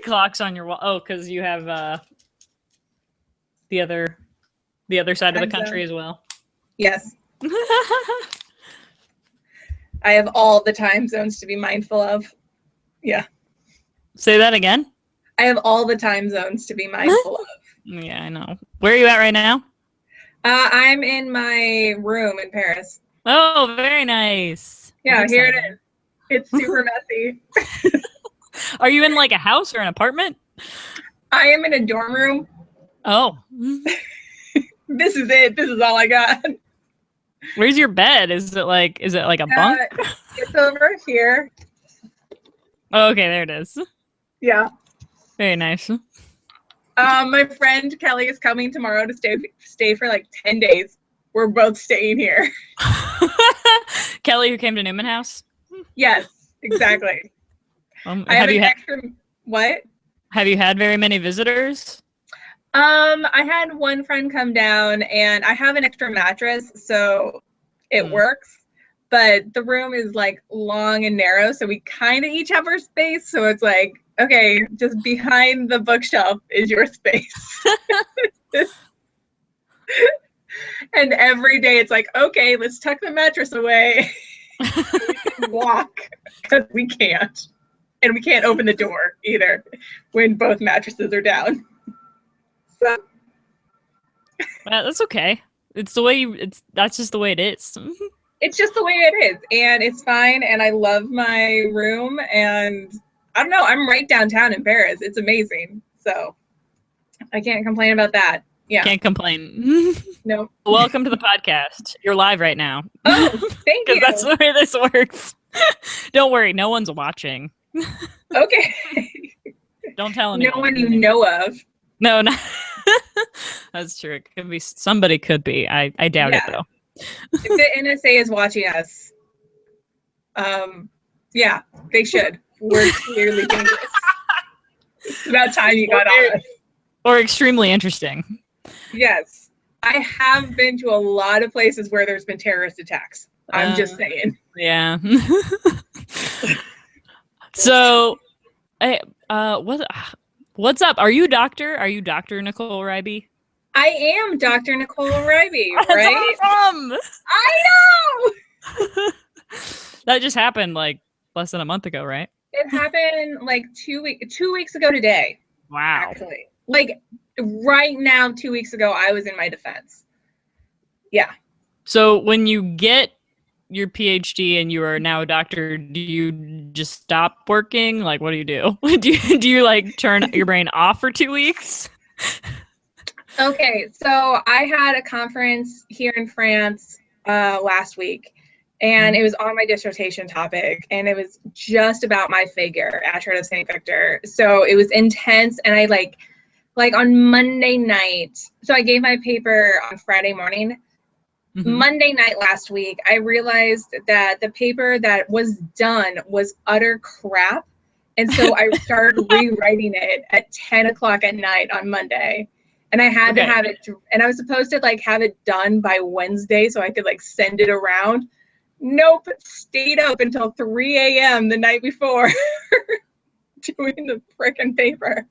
clocks on your wall. Oh, because you have the other side of the country as well. Yes. I have all the time zones to be mindful of. Yeah. Say that again? I have all the time zones to be mindful of. Yeah, I know. Where are you at right now? I'm in my room in Paris. Oh, very nice. Yeah, here it is. It's super messy. Are you in like a house or an apartment? I am in a dorm room. Oh. This is it. This is all I got. Where's your bed? Is it like a bunk? It's over here. Oh, okay, there it is. Yeah. Very nice. My friend Kelly is coming tomorrow to stay for like 10 days. We're both staying here. Kelly, who came to Newman House? Yes, exactly. I have an extra. What? Have you had very many visitors? I had one friend come down, and I have an extra mattress, so it works. But the room is like long and narrow, so we kind of each have our space. So it's like, okay, just behind the bookshelf is your space. And every day it's like, okay, let's tuck the mattress away. We can walk, because we can't. And we can't open the door either when both mattresses are down. So. That's okay. It's the way that's just the way it is. It's just the way it is, and it's fine, and I love my room, and I don't know, I'm right downtown in Paris. It's amazing, so I can't complain about that. Yeah. Can't complain. No. Welcome to the podcast. You're live right now. Oh, thank you. Because that's the way this works. Don't worry, no one's watching. Okay. Don't tell anyone. No one you know of. No. That's true. It could be. Somebody could be. I doubt it, though. If the NSA is watching us, yeah, they should. We're clearly dangerous. It's about time you got on us. Or extremely interesting. Yes. I have been to a lot of places where there's been terrorist attacks. I'm just saying. Yeah. So, what's up? Are you doctor? Are you Dr. Nicole REibe? I am Dr. Nicole REibe, That's right? awesome! I know! That just happened like less than a month ago, right? It happened like 2 weeks ago today. Wow. Actually. Like right now, 2 weeks ago, I was in my defense. Yeah. So when you get your PhD and you are now a doctor, do you just stop working? Like, what do you do? Do you like turn your brain off for 2 weeks? Okay, so I had a conference here in France last week, and it was on my dissertation topic, and it was just about my figure, Ashford of St. Victor. So it was intense, and I like on Monday night, so I gave my paper on Friday morning. Monday night last week, I realized that the paper that was done was utter crap. And so I started rewriting it at 10 o'clock at night on Monday. And I had to have it, and I was supposed to like have it done by Wednesday so I could like send it around. Nope, stayed up until 3 a.m. the night before doing the frickin' paper.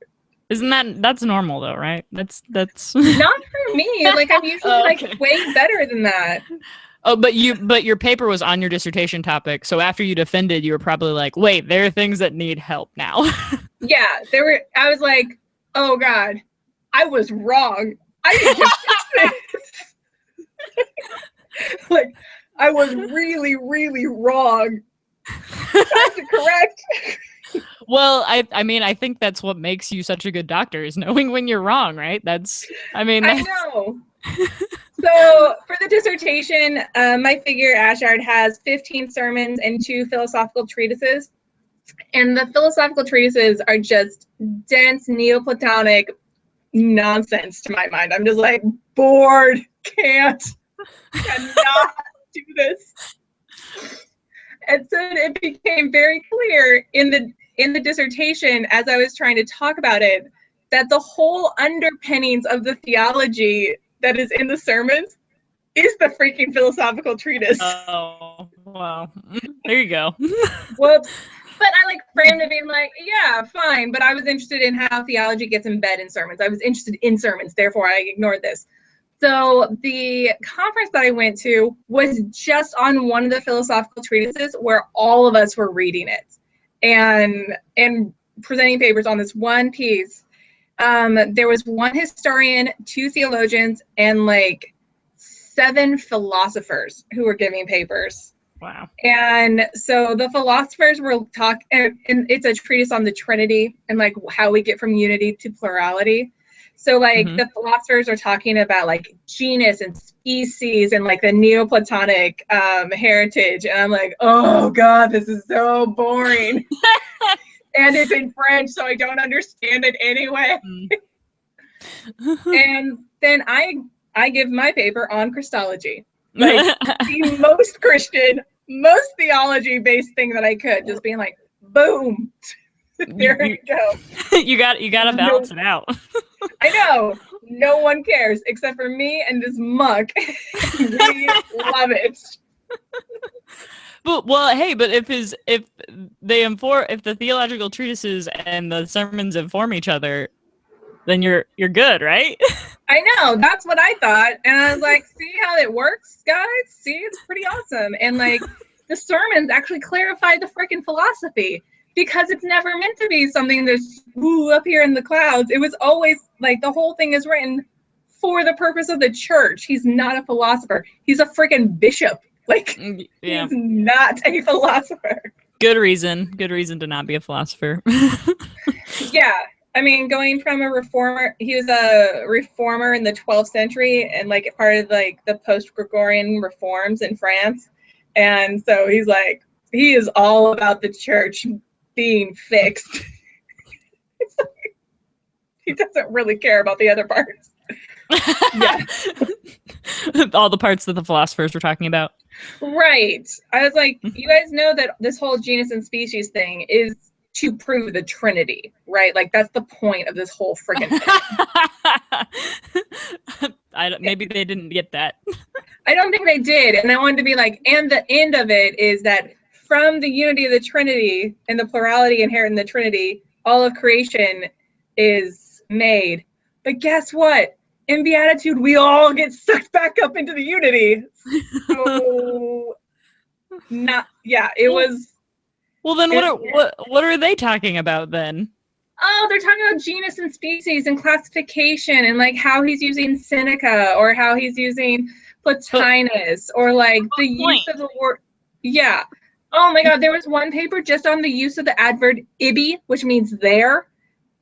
That's normal though, right? That's not for me. Like I'm usually like way better than that. Oh, but your paper was on your dissertation topic. So after you defended, you were probably like, wait, there are things that need help now. Yeah, I was like, oh God, I was wrong. I need to fix this. Like I was really, really wrong. Time to correct. Well, I mean, I think that's what makes you such a good doctor is knowing when you're wrong, right? I know. So for the dissertation, my figure, Ashard, has 15 sermons and 2 philosophical treatises. And the philosophical treatises are just dense Neoplatonic nonsense to my mind. I'm just like, bored, cannot do this. And so it became very clear in the dissertation as I was trying to talk about it that the whole underpinnings of the theology that is in the sermons is the freaking philosophical treatise. Oh, wow. There you go. Whoops. But I like framed it being like, yeah, fine. But I was interested in how theology gets embedded in sermons. I was interested in sermons, therefore I ignored this. So the conference that I went to was just on one of the philosophical treatises where all of us were reading it and presenting papers on this one piece. There was one historian, 2 theologians, and like 7 philosophers who were giving papers. Wow. And so the philosophers were talking, and it's a treatise on the Trinity and like how we get from unity to plurality. So like the philosophers are talking about like genus and species and like the Neoplatonic heritage. And I'm like, oh God, this is so boring. And it's in French, so I don't understand it anyway. And then I give my paper on Christology. Like the most Christian, most theology-based thing that I could, just being like, boom, there you go. you got to balance it out. I know, no one cares except for me and this muck. We love it. But if the theological treatises and the sermons inform each other, then you're good, right? I know, that's what I thought. And I was like, see how it works, guys? See, it's pretty awesome. And like the sermons actually clarify the freaking philosophy, because it's never meant to be something that's up here in the clouds. It was always like the whole thing is written for the purpose of the church. He's not a philosopher. He's a freaking bishop. Like, yeah. He's not a philosopher. Good reason to not be a philosopher. Yeah. I mean, going from a reformer, he was a reformer in the 12th century and like part of like the post-Gregorian reforms in France. And so he's like, he is all about the church being fixed. He doesn't really care about the other parts. Yeah. All the parts that the philosophers were talking about. Right. I was like, you guys know that this whole genus and species thing is to prove the Trinity, right? Like that's the point of this whole friggin' thing. Maybe they didn't get that. I don't think they did. And I wanted to be like, and the end of it is that from the unity of the Trinity and the plurality inherent in the Trinity, all of creation is made. But guess what? In Beatitude, we all get sucked back up into the unity. So, it was. Well, then what are they talking about then? Oh, they're talking about genus and species and classification and like how he's using Seneca or how he's using Plotinus or like the use of the word. Yeah. Oh my God, there was one paper just on the use of the adverb ibi, which means there,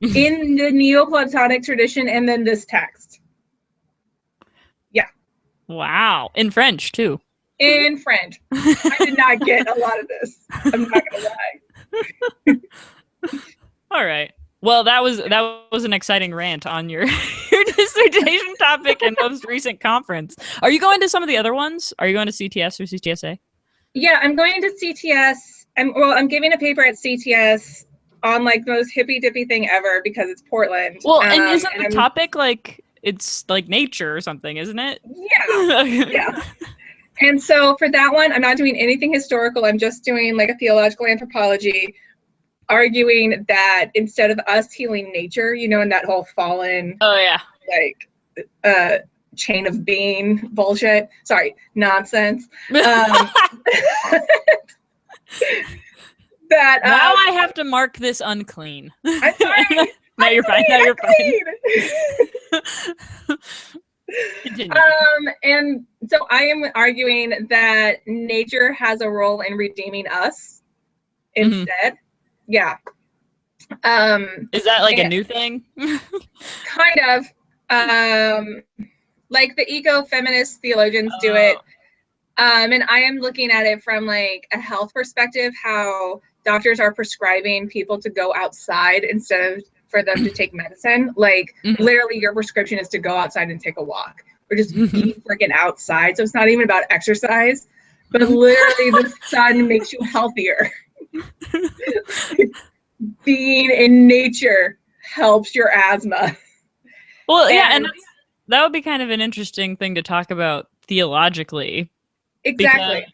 in the Neoplatonic tradition, and then this text. Yeah. Wow. In French too. In French. I did not get a lot of this. I'm not gonna lie. All right. Well, that was an exciting rant on your dissertation topic and most recent conference. Are you going to some of the other ones? Are you going to CTS or CTSA? Yeah, I'm going to CTS. I'm giving a paper at CTS on like the most hippy dippy thing ever because it's Portland. Well, and isn't the topic like it's like nature or something, isn't it? Yeah. Yeah. And so for that one, I'm not doing anything historical. I'm just doing like a theological anthropology, arguing that instead of us healing nature, you know, in that whole fallen, like chain of being bullshit. Sorry, nonsense. That now I have to mark this unclean. I'm sorry. No, you're fine. No, you're fine. Continue. And so I am arguing that nature has a role in redeeming us instead. Yeah. Is that like a new thing? Kind of. Like the eco-feminist theologians do it. And I am looking at it from like a health perspective, how doctors are prescribing people to go outside instead of for them to take medicine. Like literally your prescription is to go outside and take a walk or just be freaking outside. So it's not even about exercise, but literally the sun makes you healthier. Being in nature helps your asthma. Well, and that would be kind of an interesting thing to talk about theologically. Exactly.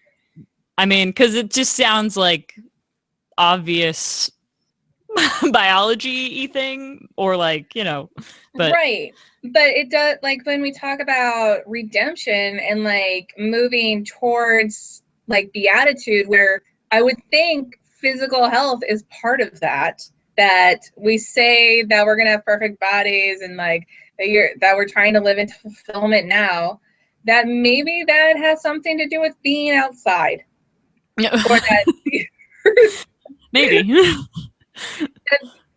Because it just sounds like obvious biology-y thing, or like, you know, but right. But it does, like, when we talk about redemption and like moving towards like beatitude, where I would think physical health is part of that, that we say that we're gonna have perfect bodies and like that we're trying to live into fulfillment now, that maybe that has something to do with being outside. Or that maybe.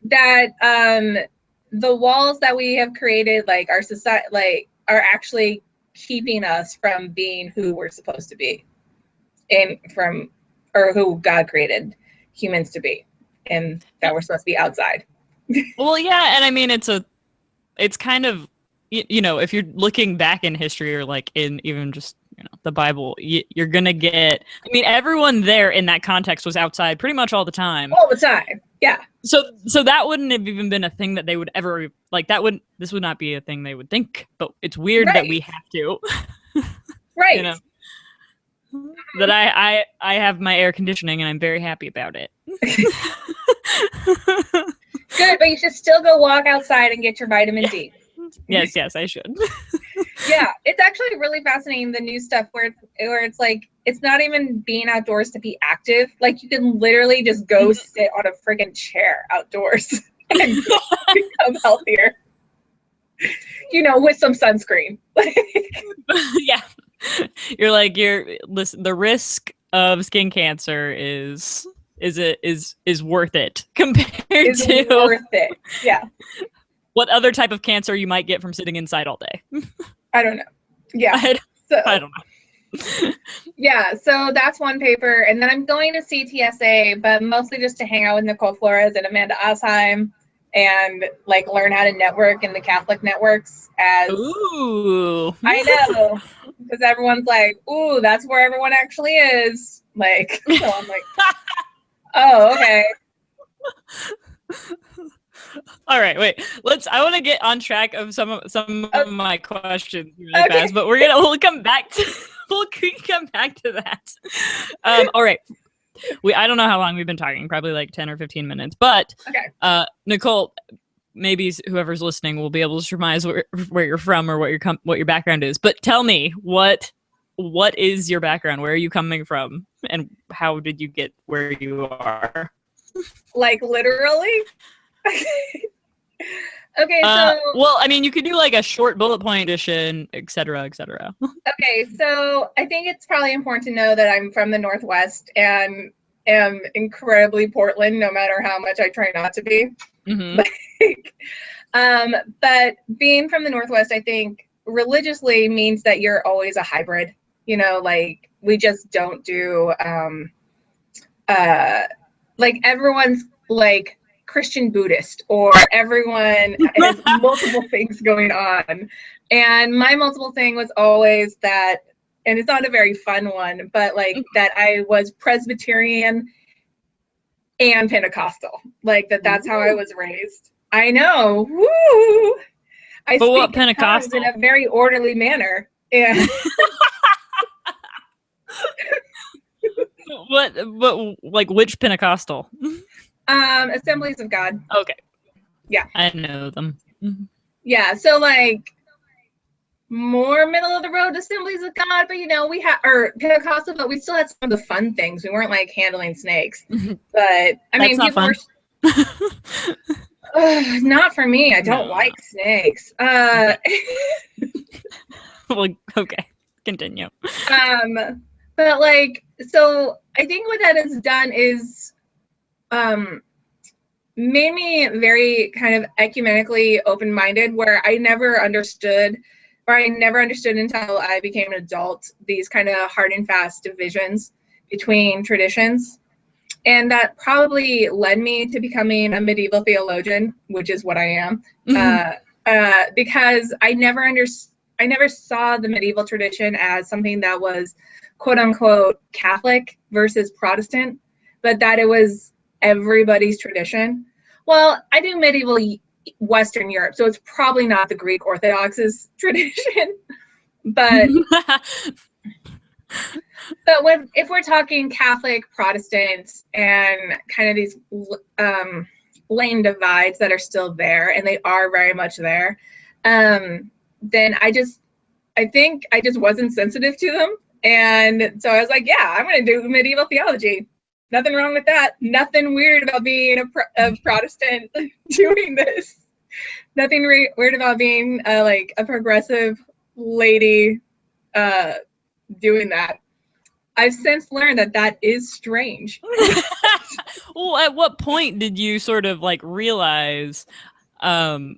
that the walls that we have created, like our society, like, are actually keeping us from being who we're supposed to be, and from, or who God created humans to be, and that we're supposed to be outside. Well, yeah, and I mean it's kind of, you know, if you're looking back in history, or like in even just, you know, the Bible, you're gonna get, I mean, everyone there in that context was outside pretty much all the time. All the time. Yeah. So that wouldn't have even been a thing that they would ever, like, this would not be a thing they would think, but it's weird that we have to. Right. You know, that I have my air conditioning and I'm very happy about it. Good, but you should still go walk outside and get your vitamin D. Yes, I should. Yeah, it's actually really fascinating, the new stuff where it's like, it's not even being outdoors to be active. Like, you can literally just go sit on a friggin' chair outdoors and become healthier. You know, with some sunscreen. Yeah. You're like, listen, the risk of skin cancer is worth it compared to worth it. Yeah. What other type of cancer you might get from sitting inside all day. I don't know. Yeah. I don't know. Yeah, so that's one paper. And then I'm going to CTSA, but mostly just to hang out with Nicole Flores and Amanda Osheim and like learn how to network in the Catholic networks. As ooh, I know, because everyone's like, ooh, that's where everyone actually is. Like, so I'm like, oh, okay. All right, wait. I want to get on track of some of my questions really fast, but we'll come back to that. All right. I don't know how long we've been talking, probably like 10 or 15 minutes. But Nicole, maybe whoever's listening will be able to surmise where you're from or what your background is. But tell me, what is your background? Where are you coming from, and how did you get where you are? Like, literally? Okay, so well, I mean, you could do like a short bullet point edition, et cetera, et cetera. Okay, so I think it's probably important to know that I'm from the Northwest and am incredibly Portland, no matter how much I try not to be. Mm-hmm. But being from the Northwest, I think religiously means that you're always a hybrid. You know, like, we just don't do like, everyone's like Christian Buddhist, or everyone has multiple things going on. And my multiple thing was always that, and it's not a very fun one, but like that I was Presbyterian and Pentecostal. Like that's how I was raised. I know. Woo! I but speak what Pentecostal? in a very orderly manner. And what like, which Pentecostal? Assemblies of God. Okay. Yeah. I know them. Mm-hmm. Yeah, so like more middle of the road Assemblies of God, but you know, we had, or Pentecostal, but we still had some of the fun things. We weren't like handling snakes. But I mean, not fun. Not for me. I don't like snakes. Well, okay. Continue. But like, so I think what that has done is made me very kind of ecumenically open-minded, where I never understood until I became an adult, these kind of hard and fast divisions between traditions. And that probably led me to becoming a medieval theologian, which is what I am, because I never saw the medieval tradition as something that was quote unquote Catholic versus Protestant, but that it was everybody's tradition. Well, I do medieval Western Europe, so it's probably not the Greek Orthodox's tradition, but But if we're talking Catholic, Protestant, and kind of these lane divides that are still there, and they are very much there, then I think I just wasn't sensitive to them. And so I was like, yeah, I'm going to do medieval theology. Nothing wrong with that. Nothing weird about being a Protestant doing this. Nothing weird about being like a progressive lady doing that. I've since learned that is strange. Well, at what point did you sort of like realize, I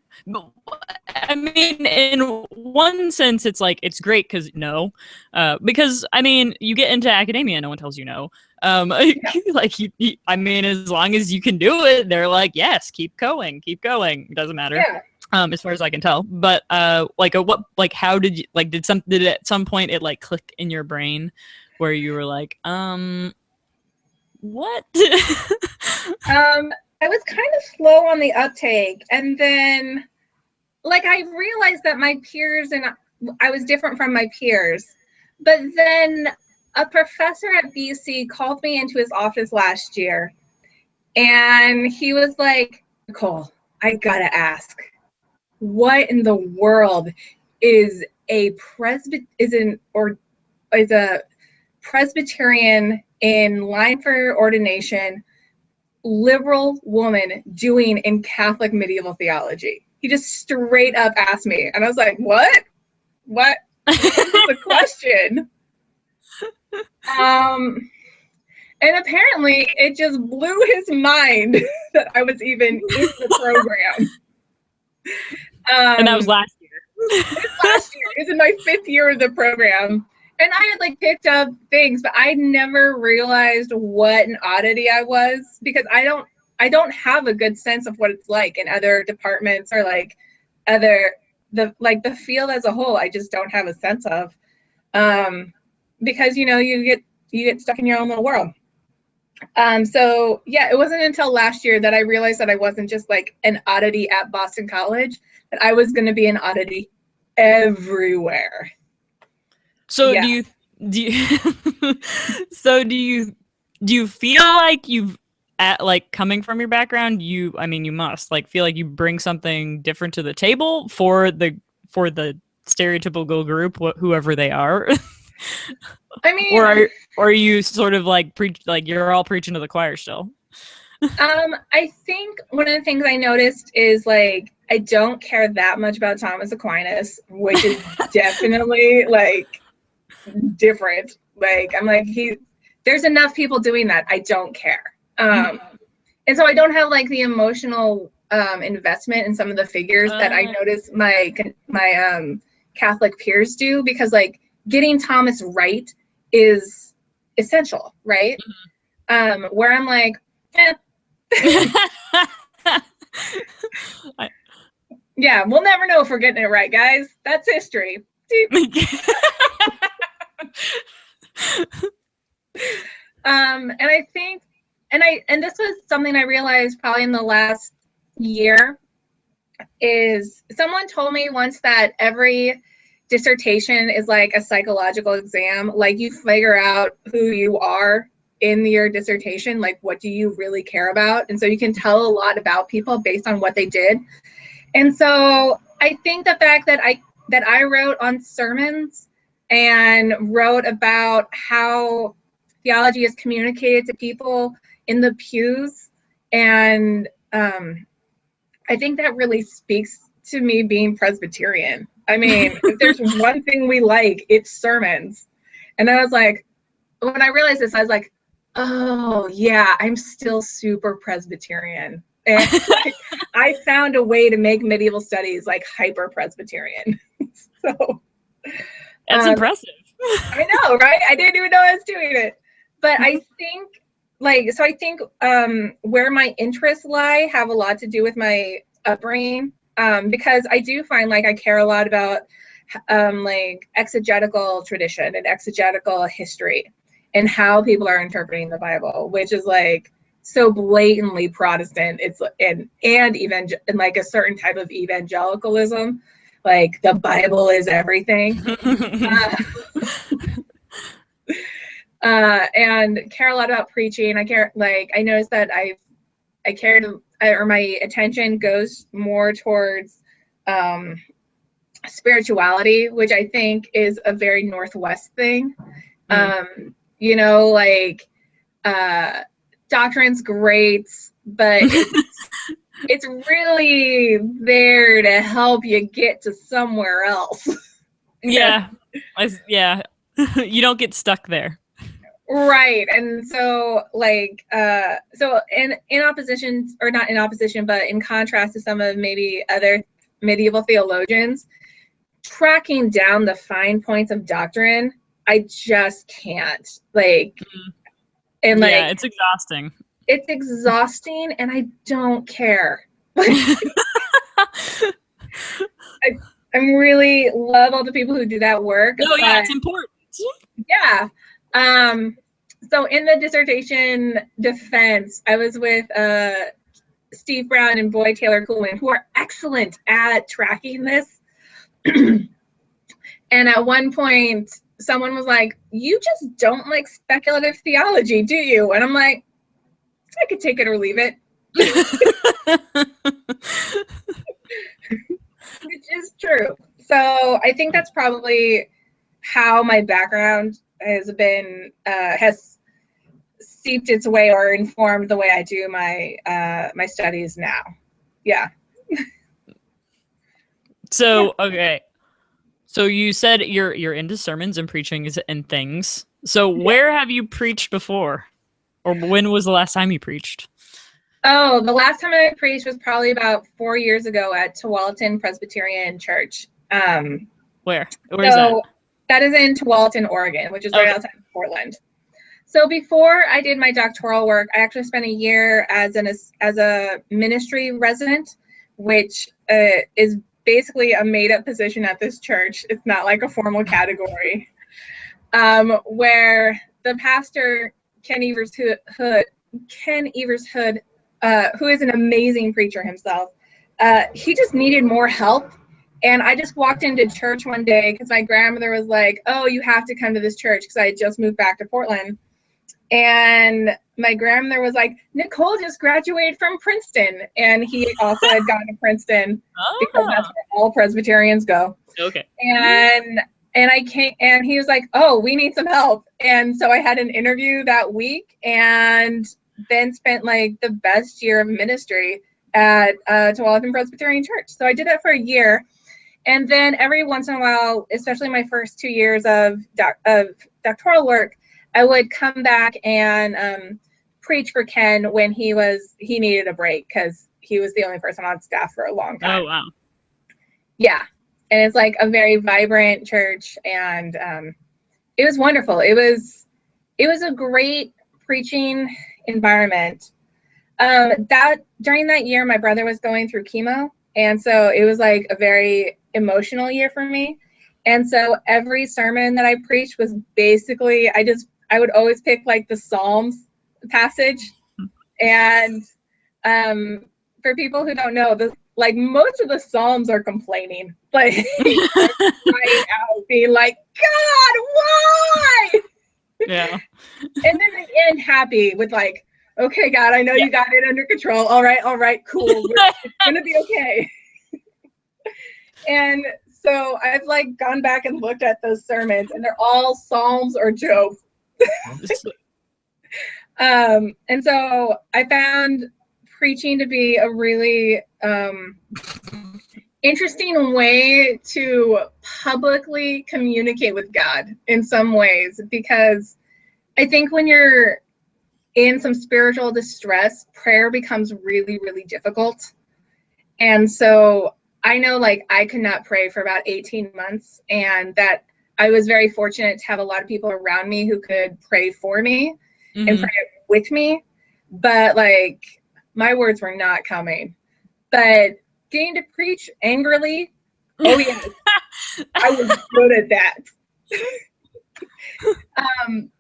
mean, in one sense, it's like, it's great because I mean, you get into academia, no one tells you no. Like, I mean, as long as you can do it, they're like, yes, keep going. It doesn't matter. Yeah. As far as I can tell. But like, how did you, like, did it at some point it like click in your brain where you were like, what? I was kind of slow on the uptake, and then like I realized that my peers and I was different from my peers. But then a professor at BC called me into his office last year, and he was like, Nicole, I gotta ask, what in the world is a Presbyterian in line for ordination liberal woman doing in Catholic medieval theology? He just straight up asked me, and I was like, what is the question? And apparently it just blew his mind that I was even in the program. And that was last year. It was in my 5th year of the program. And I had like picked up things, but I never realized what an oddity I was, because I don't have a good sense of what it's like in other departments or like the field as a whole. I just don't have a sense of, because you get stuck in your own little world. So yeah, it wasn't until last year that I realized that I wasn't just like an oddity at Boston College, that I was going to be an oddity everywhere. So yeah. do you feel like you've coming from your background, you must like feel like you bring something different to the table for the stereotypical group, whoever they are? I mean, or are you sort of like you're all preaching to the choir still? I think one of the things I noticed is like I don't care that much about Thomas Aquinas, which is definitely like different. Like I'm like, there's enough people doing that. I don't care. And so I don't have like the emotional investment in some of the figures that I notice my Catholic peers do, because like getting Thomas right is essential, right? Where I'm like, yeah, we'll never know if we're getting it right, guys. That's history. And I think, and this was something I realized probably in the last year, is someone told me once that every dissertation is like a psychological exam. Like you figure out who you are in your dissertation, like what do you really care about? And so you can tell a lot about people based on what they did. And so I think the fact that I wrote on sermons and wrote about how theology is communicated to people in the pews, and I think that really speaks to me being Presbyterian. I mean, if there's one thing we like, it's sermons. And I was like, when I realized this, I was like, oh yeah, I'm still super Presbyterian. And like, I found a way to make medieval studies like hyper Presbyterian. So that's impressive. I know, right? I didn't even know I was doing it. But I think where my interests lie have a lot to do with my upbringing, because I do find like I care a lot about like exegetical tradition and exegetical history and how people are interpreting the Bible, which is like so blatantly Protestant. It's and like a certain type of evangelicalism, like the Bible is everything. And care a lot about preaching. I noticed that I care to, or my attention goes more towards spirituality, which I think is a very Northwest thing. You know, like doctrine's great, but it's really there to help you get to somewhere else. Yeah. Yeah. You don't get stuck there. Right. And so like so in opposition, or not in opposition, but in contrast to some of maybe other medieval theologians, tracking down the fine points of doctrine, I just can't. Like and like yeah, it's exhausting. It's exhausting and I don't care. I really love all the people who do that work. No, yeah, it's important. Yeah. So in the dissertation defense, I was with Steve Brown and Boyd Taylor Coolman, who are excellent at tracking this. And at one point, someone was like, "You just don't like speculative theology, do you?" And I'm like, I could take it or leave it. Which is true. So I think that's probably how my background has seeped its way or informed the way I do my my studies now. Yeah. So okay. So you said you're into sermons and preaching and things. So where have you preached before? Or when was the last time you preached? Oh, the last time I preached was probably about 4 years ago at Tualatin Presbyterian Church. Where is that? That is in Tualatin, Oregon, which is right outside of Portland. So before I did my doctoral work, I actually spent a year as a ministry resident, which is basically a made-up position at this church. It's not like a formal category, where the pastor, Ken Evers Hood, who is an amazing preacher himself, he just needed more help. And I just walked into church one day because my grandmother was like, "Oh, you have to come to this church," because I had just moved back to Portland. And my grandmother was like, "Nicole just graduated from Princeton." And he also had gone to Princeton because that's where all Presbyterians go. Okay. And I came, and he was like, "Oh, we need some help." And so I had an interview that week, and then spent like the best year of ministry at Tualatin Presbyterian Church. So I did that for a year. And then every once in a while, especially my first 2 years of doctoral work, I would come back and preach for Ken when he needed a break because he was the only person on staff for a long time. Oh, wow. Yeah. And it's like a very vibrant church, and it was wonderful. It was a great preaching environment. During that year, my brother was going through chemo, and so it was like a very emotional year for me. And so every sermon that I preached was basically I would always pick like the Psalms passage. And for people who don't know, like most of the Psalms are complaining, like crying out, being like, "God, why?" Yeah. And then they end happy with like, "Okay, God, I know you got it under control. All right, cool. It's gonna be okay." And so I've like gone back and looked at those sermons, and they're all Psalms or Job. And so I found preaching to be a really interesting way to publicly communicate with God in some ways, because I think when you're in some spiritual distress, prayer becomes really, really difficult. And so I know like I could not pray for about 18 months, and that I was very fortunate to have a lot of people around me who could pray for me and pray with me. But like my words were not coming. But getting to preach angrily, oh yeah, I was good at that.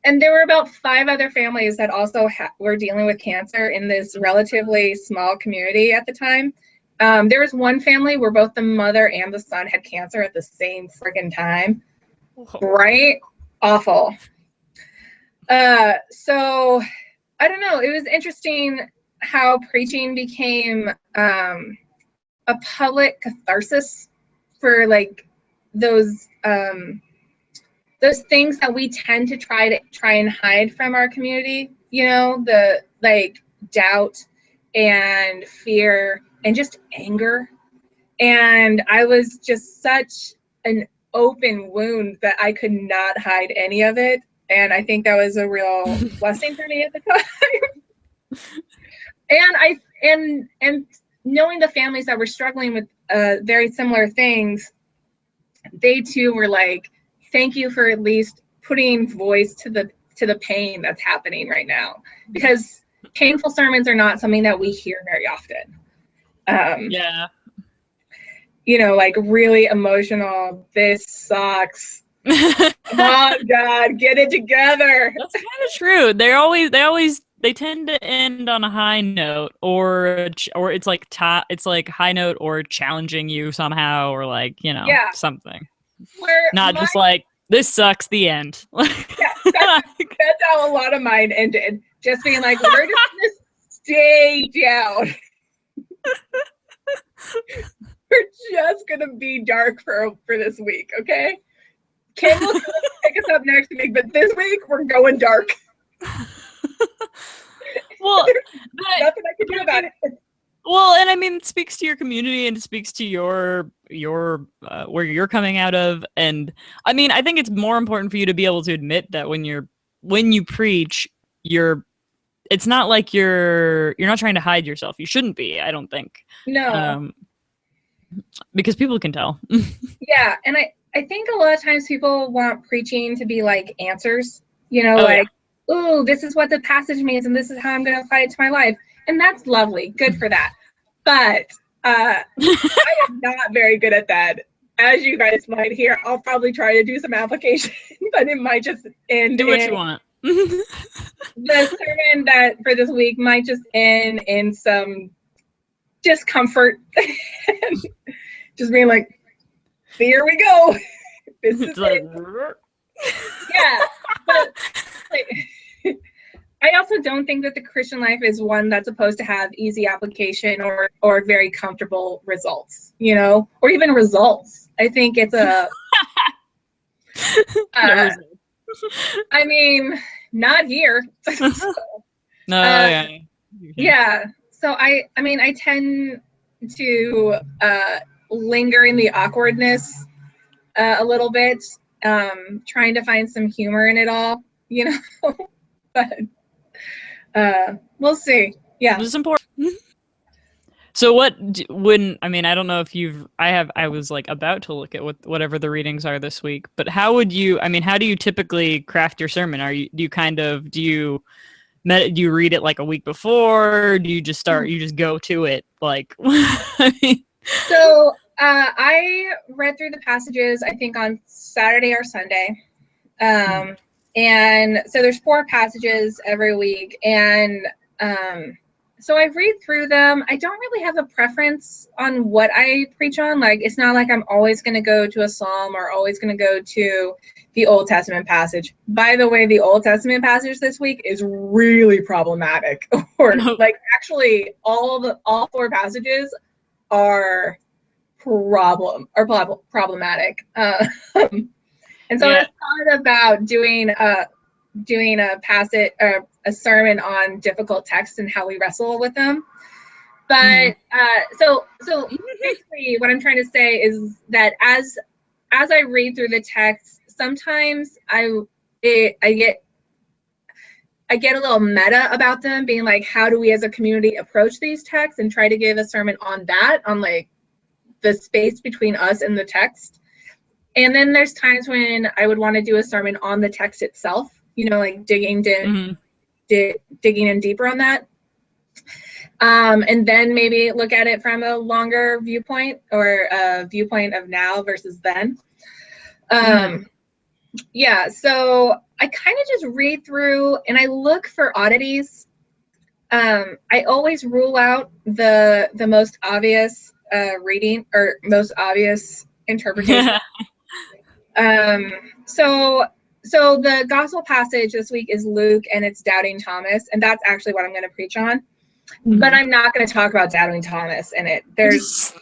And there were about 5 other families that also were dealing with cancer in this relatively small community at the time. There was one family where both the mother and the son had cancer at the same friggin' time. Right? Awful. So I don't know. It was interesting how preaching became a public catharsis for like those things that we tend to try and hide from our community. You know, the like doubt and fear and just anger. And I was just such an open wound that I could not hide any of it. And I think that was a real blessing for me at the time. And knowing the families that were struggling with very similar things, they too were like, thank you for at least putting voice to the pain that's happening right now, because painful sermons are not something that we hear very often. Yeah. You know, like really emotional, this sucks. Come on, God, get it together. That's kind of true. They tend to end on a high note, or it's like it's like high note or challenging you somehow, or like, you know, something. Not just like, this sucks, the end. Yeah, that's how a lot of mine ended. Just being like, we're just gonna stay down. We're just gonna be dark for this week, okay? Kim will pick us up next week, but this week we're going dark. Well, nothing I can do about it. Well, and I mean, it speaks to your community and it speaks to your where you're coming out of. And I mean, I think it's more important for you to be able to admit that when you preach, it's not like you're not trying to hide yourself. You shouldn't be, I don't think. No. Because people can tell. Yeah, and I think a lot of times people want preaching to be like answers, you know, ooh, this is what the passage means and this is how I'm going to apply it to my life. And that's lovely. Good for that. But I am not very good at that. As you guys might hear, I'll probably try to do some application, but it might just end. Do what you want. The sermon that for this week might just end in some discomfort. Just being like, here we go. This is like, yeah. But like, I also don't think that the Christian life is one that's supposed to have easy application or very comfortable results, you know, or even results. I think it's a I mean, not here. No, yeah. So I mean, I tend to linger in the awkwardness a little bit, trying to find some humor in it all, you know. But we'll see. Yeah, it's important. So I don't know if I was like about to look at whatever the readings are this week, but how do you typically craft your sermon? Do you read it like a week before? Do you just go to it like? So I read through the passages, I think on Saturday or Sunday. And so there's 4 passages every week. And so I read through them. I don't really have a preference on what I preach on. Like, it's not like I'm always going to go to a psalm or always going to go to the Old Testament passage. By the way, the Old Testament passage this week is really problematic. Or like actually all 4 passages are problematic. And so I thought about doing a passage or a sermon on difficult texts and how we wrestle with them. But so basically what I'm trying to say is that as I read through the text, sometimes I get a little meta about them, being like, how do we as a community approach these texts, and try to give a sermon on that, on like the space between us and the text. And then there's times when I would want to do a sermon on the text itself, you know, like digging in deeper on that. And then maybe look at it from a longer viewpoint, or a viewpoint of now versus then. Yeah, so I kind of just read through and I look for oddities. I always rule out the most obvious reading or most obvious interpretation. So So the gospel passage this week is Luke, and it's doubting Thomas, and that's actually what I'm going to preach on. Mm-hmm. But I'm not going to talk about doubting Thomas in it. There's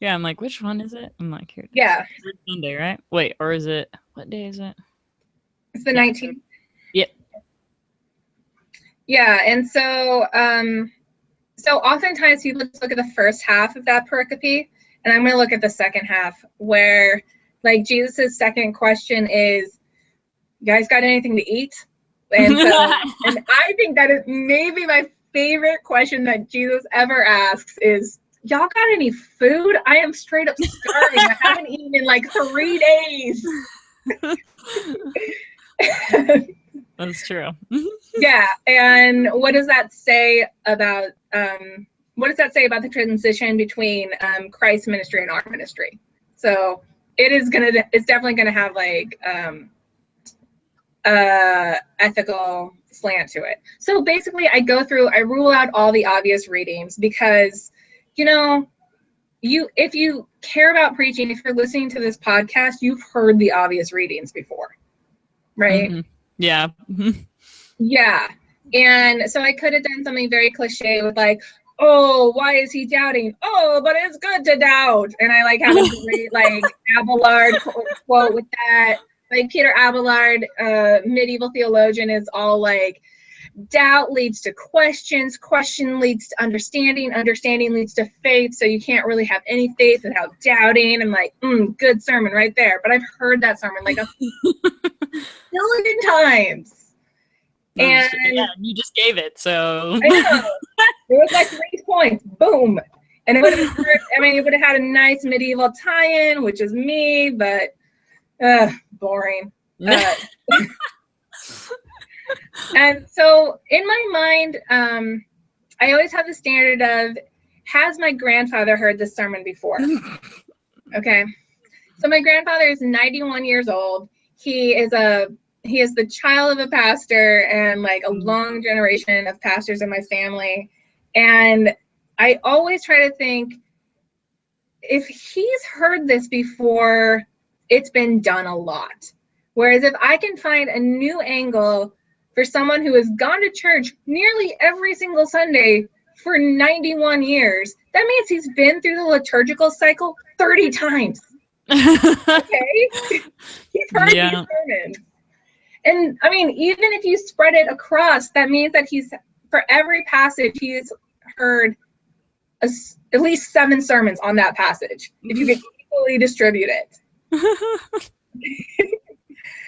yeah, I'm like, which one is it? I'm like, here. Yeah. It's Sunday, right? Wait, or is it, what day is it? It's the 19th. Yep. Yeah, and so so oftentimes people just look at the first half of that pericope, and I'm going to look at the second half, where like Jesus's second question is, "You guys got anything to eat?" And so, and I think that is maybe my favorite question that Jesus ever asks is, "Y'all got any food? I am straight up starving. I haven't eaten in like 3 days." That's true. Yeah, and what does that say about the transition between Christ's ministry and our ministry? So it's definitely gonna have like ethical slant to it. So basically, I rule out all the obvious readings because, if you care about preaching, if you're listening to this podcast, you've heard the obvious readings before, right? Mm-hmm. Yeah. Yeah. And so I could have done something very cliche with like, "Oh, why is he doubting? Oh, but it's good to doubt." And I like have a great like Abelard quote with that. Like Peter Abelard, medieval theologian, is all like, doubt leads to questions, question leads to understanding, understanding leads to faith, so you can't really have any faith without doubting. I'm like, good sermon right there. But I've heard that sermon like a billion times. And yeah, you just gave it, so I know. It was like 3 points, boom. And it would have had a nice medieval tie-in, which is me, but boring. And so in my mind, I always have the standard of, has my grandfather heard this sermon before? Okay. So my grandfather is 91 years old. He is the child of a pastor and like a long generation of pastors in my family. And I always try to think, if he's heard this before, it's been done a lot. Whereas if I can find a new angle for someone who has gone to church nearly every single Sunday for 91 years, that means he's been through the liturgical cycle 30 times. Okay? He's heard these sermons. And I mean, even if you spread it across, that means that for every passage, he's heard at least 7 sermons on that passage, if you could equally distribute it.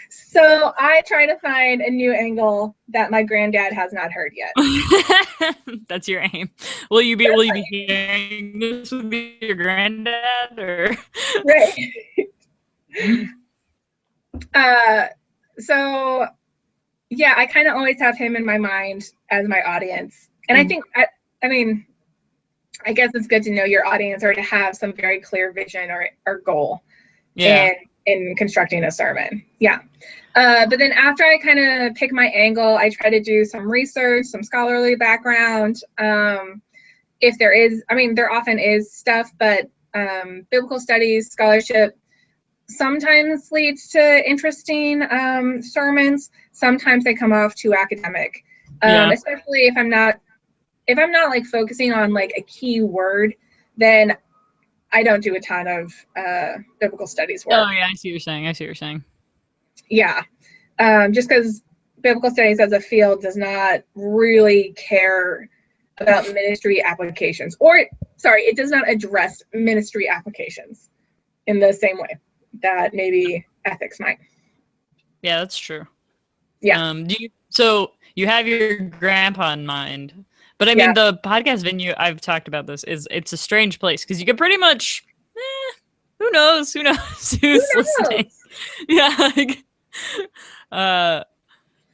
So I try to find a new angle that my granddad has not heard yet. That's your aim. Will you be hearing this with your granddad, or? Right. So yeah, I kind of always have him in my mind as my audience. And I think, I guess it's good to know your audience or to have some very clear vision or goal in constructing a sermon. Yeah. But then after I kind of pick my angle, I try to do some research, some scholarly background. If there is, there often is stuff, but biblical studies, scholarship sometimes leads to interesting sermons. Sometimes they come off too academic, especially if I'm not like focusing on like a key word, then I don't do a ton of biblical studies work. Oh yeah, I see what you're saying. Yeah, just because biblical studies as a field does not really care about ministry applications, it does not address ministry applications in the same way that maybe ethics might. Yeah, that's true. Yeah. So you have your grandpa in mind, but I mean the podcast venue, I've talked about this, it's a strange place because you can pretty much, who knows who's listening. Yeah.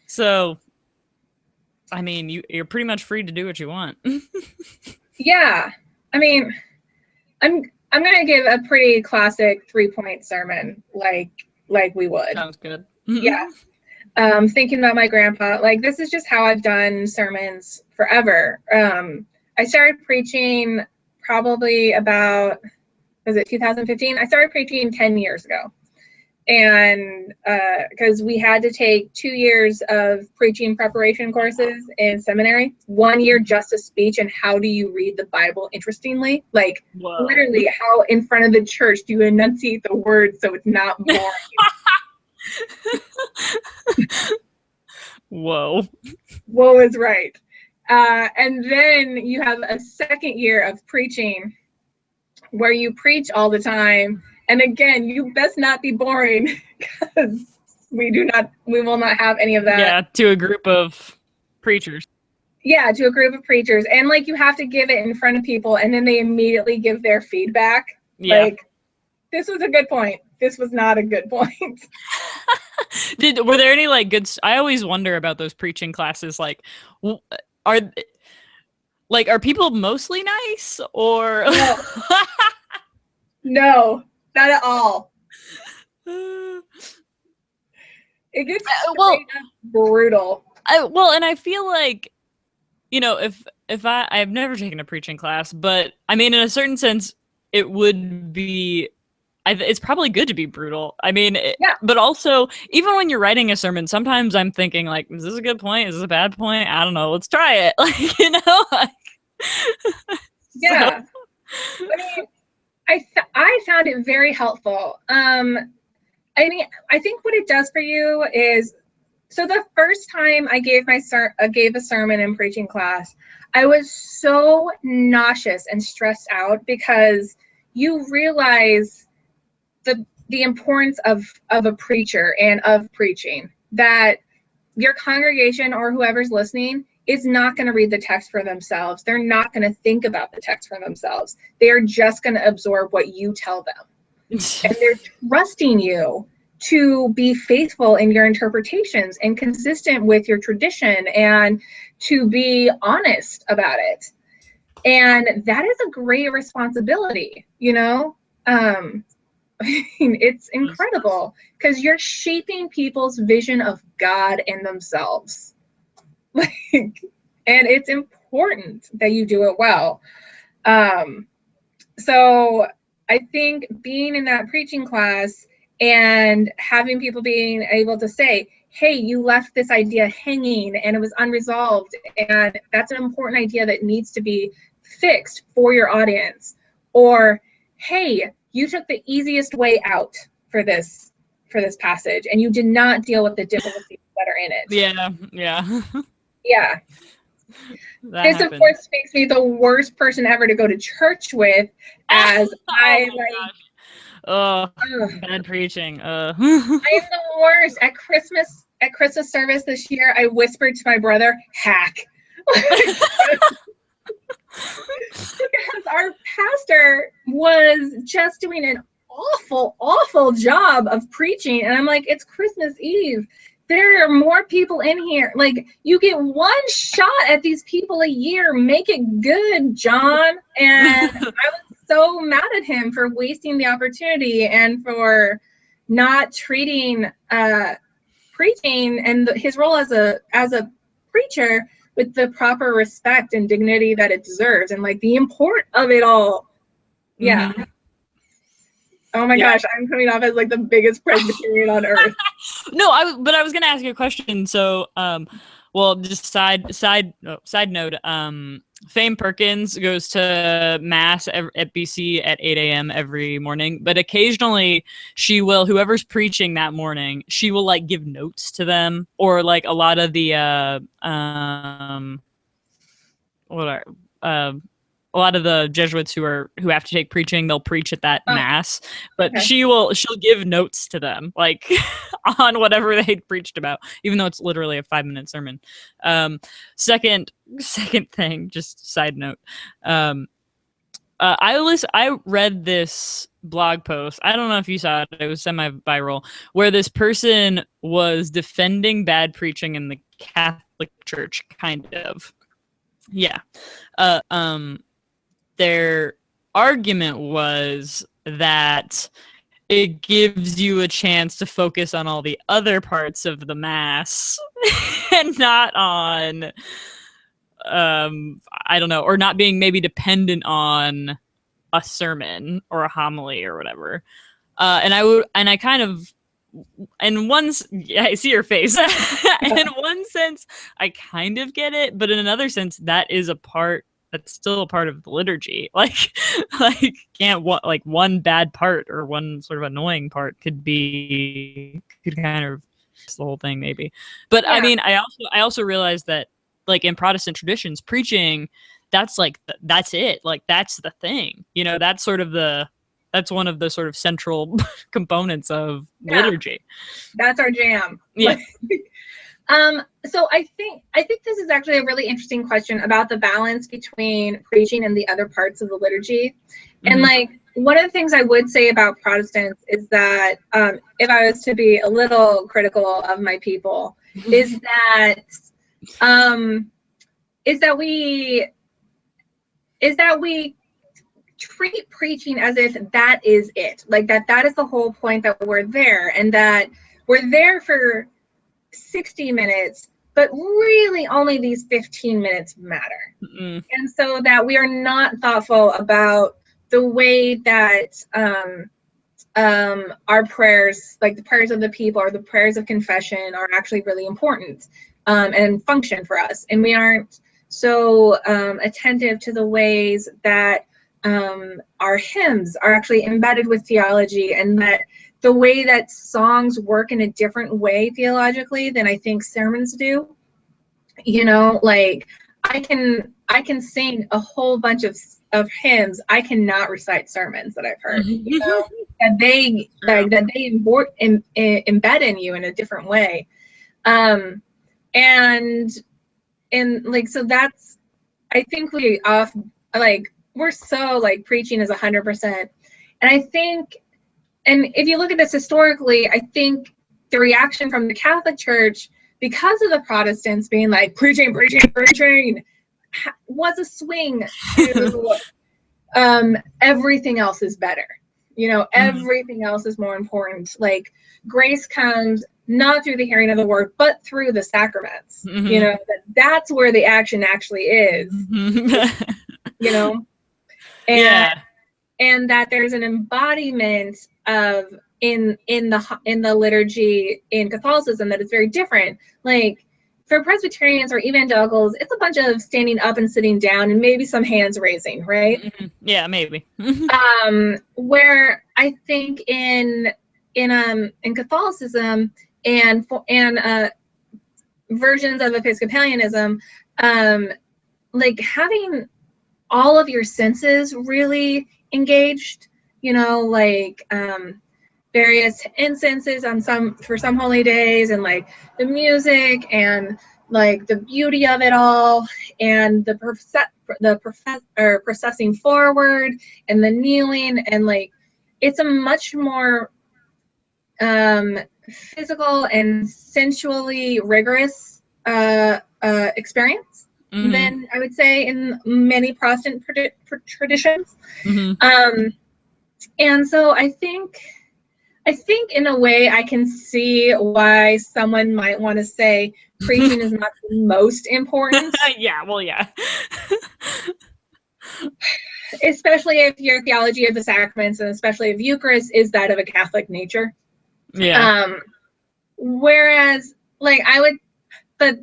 So I mean, you're pretty much free to do what you want. Yeah. I mean, I'm gonna give a pretty classic 3-point sermon like we would. Sounds good. Yeah. Thinking about my grandpa, like this is just how I've done sermons forever. I started preaching probably about, was it 2015? I started preaching 10 years ago. And because we had to take 2 years of preaching preparation courses in seminary, 1 year just a speech and how do you read the Bible interestingly, like Whoa. literally how in front of the church do you enunciate the words so it's not boring. Whoa Is right. And then you have a 2nd year of preaching where you preach all the time. And again, you best not be boring because we will not have any of that. Yeah, to a group of preachers. Yeah, to a group of preachers. And like you have to give it in front of people and then they immediately give their feedback. Yeah. Like, this was a good point. This was not a good point. Were there any like good? I always wonder about those preaching classes. Like, are people mostly nice or? No, no, not at all. It gets brutal. And I feel like, you know, if I've never taken a preaching class, but I mean, in a certain sense, it would be. It's probably good to be brutal. I mean, yeah. But also, even when you're writing a sermon, sometimes I'm thinking, like, is this a good point? Is this a bad point? I don't know. Let's try it. Like, you know? Like, yeah. So. I mean, I found it very helpful. I mean, I think what it does for you is, so the first time I gave a sermon in preaching class, I was so nauseous and stressed out because you realize the importance of a preacher and of preaching, that your congregation or whoever's listening is not going to read the text for themselves. They're not going to think about the text for themselves. They're just going to absorb what you tell them. And they're trusting you to be faithful in your interpretations and consistent with your tradition and to be honest about it. And that is a great responsibility, you know? It's incredible because you're shaping people's vision of God and themselves. Like, and it's important that you do it well. So I think being in that preaching class and having people being able to say, hey, you left this idea hanging and it was unresolved, and that's an important idea that needs to be fixed for your audience. Or, hey, you took the easiest way out for this passage and you did not deal with the difficulties that are in it. Yeah. This of course makes me the worst person ever to go to church with, as bad preaching. I am the worst. At Christmas service this year, I whispered to my brother, hack. Because our pastor was just doing an awful job of preaching. And I'm like, it's Christmas Eve. There are more people in here. Like, you get one shot at these people a year. Make it good, John. And I was so mad at him for wasting the opportunity and for not treating preaching and his role as a preacher with the proper respect and dignity that it deserves, and like the import of it all. Yeah. Mm-hmm. Oh my gosh, I'm coming off as like the biggest Presbyterian on earth. No, but I was gonna ask you a question. So, well, just side note. Fame Perkins goes to mass at BC at 8 a.m. every morning, but occasionally she will, whoever's preaching that morning, she will like give notes to them, or like a lot of the a lot of the Jesuits who have to take preaching, they'll preach at that mass, but okay. she'll give notes to them, like on whatever they preached about, even though it's literally a 5-minute sermon. Second thing, just side note. I read this blog post. I don't know if you saw it. It was semi-viral, where this person was defending bad preaching in the Catholic Church, kind of. Yeah. Their argument was that it gives you a chance to focus on all the other parts of the mass and not on, I don't know, or not being maybe dependent on a sermon or a homily or whatever. And I kind of in one, yeah, I see your face. In one sense, I kind of get it, but in another sense, that is a part that's still a part of the liturgy. Like can't like one bad part or one sort of annoying part could kind of the whole thing maybe. But yeah. I mean, I also realized that like in Protestant traditions, preaching, that's like that's it. Like that's the thing. You know, that's sort of that's one of the sort of central components of liturgy. That's our jam. Yeah. So I think this is actually a really interesting question about the balance between preaching and the other parts of the liturgy. Mm-hmm. And like one of the things I would say about Protestants is that if I was to be a little critical of my people, is that we treat preaching as if that is it, like that is the whole point, that we're there and that we're there for 60 minutes, but really only these 15 minutes matter. Mm-mm. And so that we are not thoughtful about the way that our prayers, like the prayers of the people or the prayers of confession, are actually really important and function for us. And we aren't so attentive to the ways that our hymns are actually embedded with theology, and that the way that songs work in a different way theologically than I think sermons do. You know, like I can sing a whole bunch of hymns. I cannot recite sermons that I've heard. You know, that they embed in you in a different way, and like so that's, I think we're so like preaching is 100%, and I think. And if you look at this historically, I think the reaction from the Catholic Church, because of the Protestants being like, preaching, was a swing to everything else is better. You know, everything else is more important. Like grace comes not through the hearing of the word, but through the sacraments. Mm-hmm. You know, that's where the action actually is. Mm-hmm. You know? And that there's an embodiment of in the liturgy in Catholicism that is very different. Like for Presbyterians or evangelicals, it's a bunch of standing up and sitting down and maybe some hands raising, right? Mm-hmm. Yeah, maybe. Where I think in Catholicism and versions of Episcopalianism, like having all of your senses really engaged, you know, like various incenses for some holy days, and like the music and like the beauty of it all, and the processing forward and the kneeling, and like it's a much more physical and sensually rigorous experience. Mm-hmm. Than I would say in many Protestant traditions. Mm-hmm. And so I think in a way I can see why someone might want to say preaching is not the most important. Yeah, well, yeah. Especially if your theology of the sacraments, and especially of Eucharist, is that of a Catholic nature. Yeah. Whereas, like, but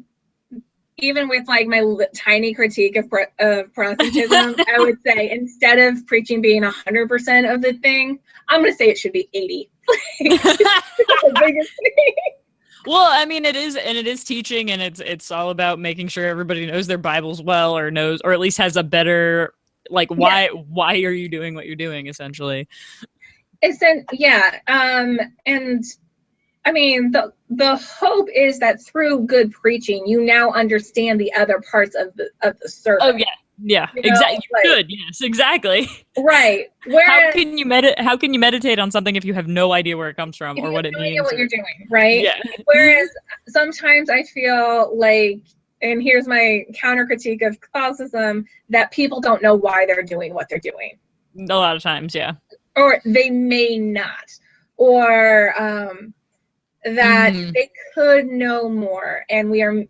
even with like my tiny critique of Protestantism, I would say instead of preaching being 100% of the thing, I'm going to say it should be 80. The biggest thing. Well, I mean, it is teaching, and it's all about making sure everybody knows their Bibles well, or knows, or at least has a better, like, why are you doing what you're doing, essentially. Yeah. And I mean, the hope is that through good preaching, you now understand the other parts of the sermon. Oh yeah, exactly. Good, yes, exactly. Right. Whereas, how can you meditate on something if you have no idea where it comes from or what it means? What you're doing, right? Yeah. Whereas sometimes I feel like, and here's my counter critique of Catholicism, that people don't know why they're doing what they're doing. A lot of times, yeah. Or they may not, or that they could know more, and they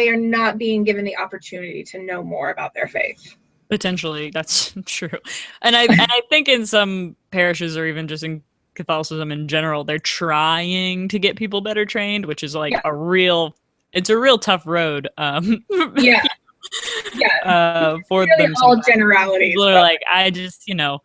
are not being given the opportunity to know more about their faith. Potentially, that's true. And I think in some parishes, or even just in Catholicism in general, they're trying to get people better trained, which is like Yeah. it's a real tough road. Yeah. For Really them. all generalities. People are like, I just, yeah,